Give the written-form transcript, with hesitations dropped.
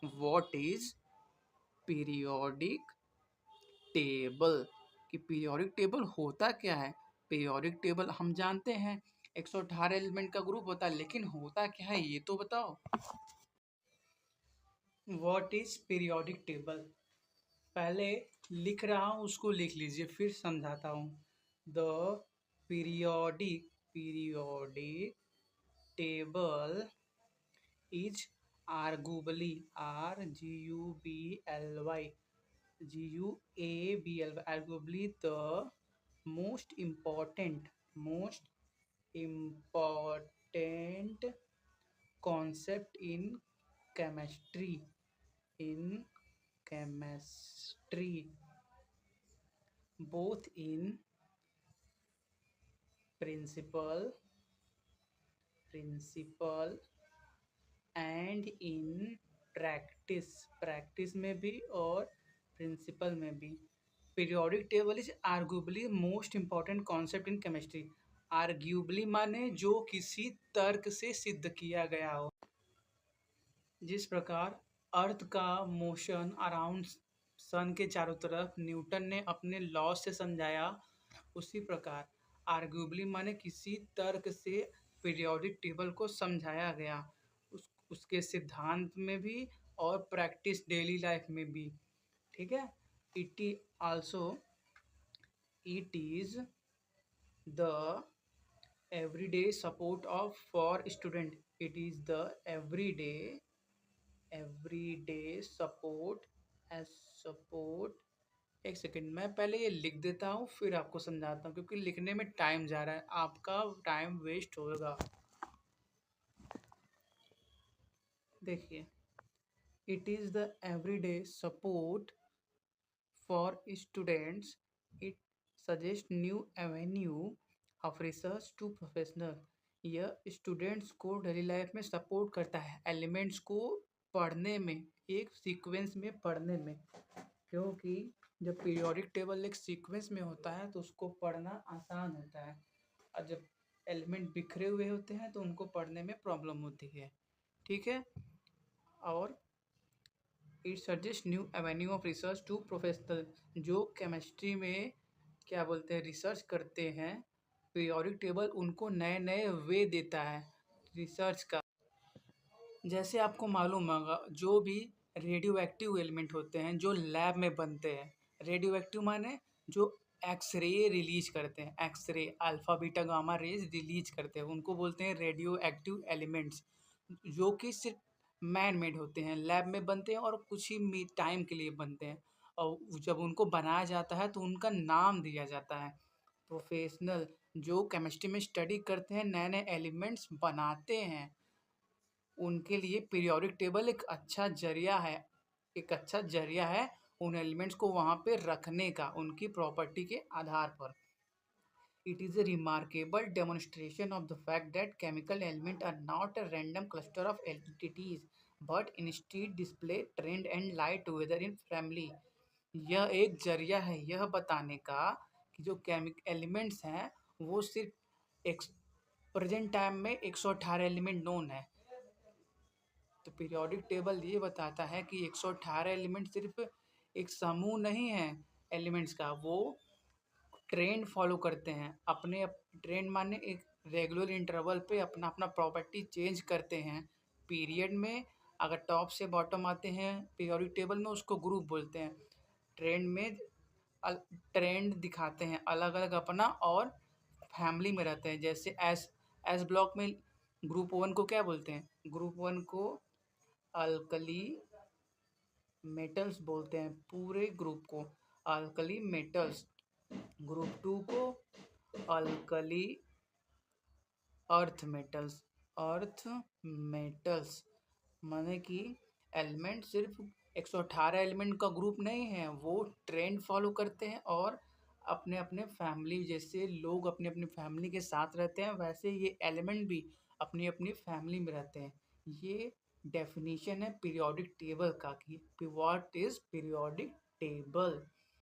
What is periodic table, कि periodic table होता क्या है। पीरियोडिक टेबल हम जानते हैं 118 एलिमेंट का ग्रुप होता है, लेकिन होता क्या है ये तो बताओ। व्हाट इज पीरियोडिक टेबल, पहले लिख रहा हूँ उसको लिख लीजिए फिर समझाता हूँ। The periodic table is arguably arguably the most important concept in chemistry both in principle and in practice में भी और प्रिंसिपल में भी। Periodic table is arguably most important concept in chemistry. Arguably माने जो किसी तर्क से सिद्ध किया गया हो। जिस प्रकार अर्थ का मोशन अराउंड सन के चारों तरफ न्यूटन ने अपने लॉ से समझाया, उसी प्रकार आर्ग्यूबली माने किसी तर्क से पीरियोडिक टेबल को समझाया गया, उसके सिद्धांत में भी और प्रैक्टिस डेली लाइफ में भी। ठीक है। It is the everyday support of for student. It is the everyday support as support. एक सेकेंड मैं पहले ये लिख देता हूँ फिर आपको समझाता हूँ, क्योंकि लिखने में टाइम जा रहा है, आपका टाइम वेस्ट होगा। देखिए, it is the everyday support for students. It suggest new avenue of research to professional. यह स्टूडेंट्स को डेली लाइफ में सपोर्ट करता है एलिमेंट्स को पढ़ने में, एक सीक्वेंस में पढ़ने में, क्योंकि जब पीरियोडिक टेबल एक सीक्वेंस में होता है तो उसको पढ़ना आसान होता है, और जब एलिमेंट बिखरे हुए होते हैं तो उनको पढ़ने में प्रॉब्लम होती है। ठीक है। और it suggest new avenue of research to professional, जो केमिस्ट्री में क्या बोलते हैं रिसर्च करते हैं, पीरियोडिक टेबल उनको नए नए वे देता है रिसर्च का। जैसे आपको मालूम होगा जो भी रेडियो एक्टिव एलिमेंट होते हैं जो लैब में बनते हैं, रेडियो एक्टिव माने जो एक्सरे रिलीज करते हैं, X ray alpha beta gamma rays release करते हैं, उनको बोलते हैं रेडियो एक्टिव एलिमेंट्स, जो कि सिर्फ मैन मेड होते हैं, लैब में बनते हैं और कुछ ही टाइम के लिए बनते हैं, और जब उनको बनाया जाता है तो उनका नाम दिया जाता है प्रोफेशनल। जो केमिस्ट्री में स्टडी करते हैं, नए नए एलिमेंट्स बनाते हैं, उनके लिए पीरियोडिक टेबल एक अच्छा जरिया है उन एलिमेंट्स को वहाँ पे रखने का, उनकी प्रॉपर्टी के आधार पर। It is a remarkable demonstration of the fact that chemical elements are not a random cluster of entities, but instead display trend and lie together in family। यह एक जरिया है यह बताने का कि जो केमिकल एलिमेंट्स हैं वो सिर्फ एक प्रेजेंट टाइम में 118 एलिमेंट नोन है। तो पीरियोडिक टेबल ये बताता है कि 118 एलिमेंट सिर्फ एक समूह नहीं है एलिमेंट्स का, वो ट्रेंड फॉलो करते हैं, अपने ट्रेंड माने एक रेगुलर इंटरवल पे अपना अपना प्रॉपर्टी चेंज करते हैं पीरियड में। अगर टॉप से बॉटम आते हैं पीरियोडिक टेबल में उसको ग्रुप बोलते हैं। ट्रेंड में ट्रेंड दिखाते हैं अलग अलग अपना, और फैमिली में रहते हैं। जैसे एस एस ब्लॉक में ग्रुप वन को क्या बोलते हैं, ग्रुप वन को अल्कली मेटल्स बोलते हैं, पूरे ग्रुप को अल्कली मेटल्स। ग्रुप टू को अल्कली अर्थ मेटल्स माने कि एलिमेंट सिर्फ 118 एलिमेंट का ग्रुप नहीं है, वो ट्रेंड फॉलो करते हैं और अपने अपने फैमिली, जैसे लोग अपने अपने फैमिली के साथ रहते हैं वैसे ये एलिमेंट भी अपनी अपनी फैमिली में रहते हैं। ये डेफिनेशन है पीरियोडिक टेबल का कि व्हाट इज पीरियोडिक टेबल।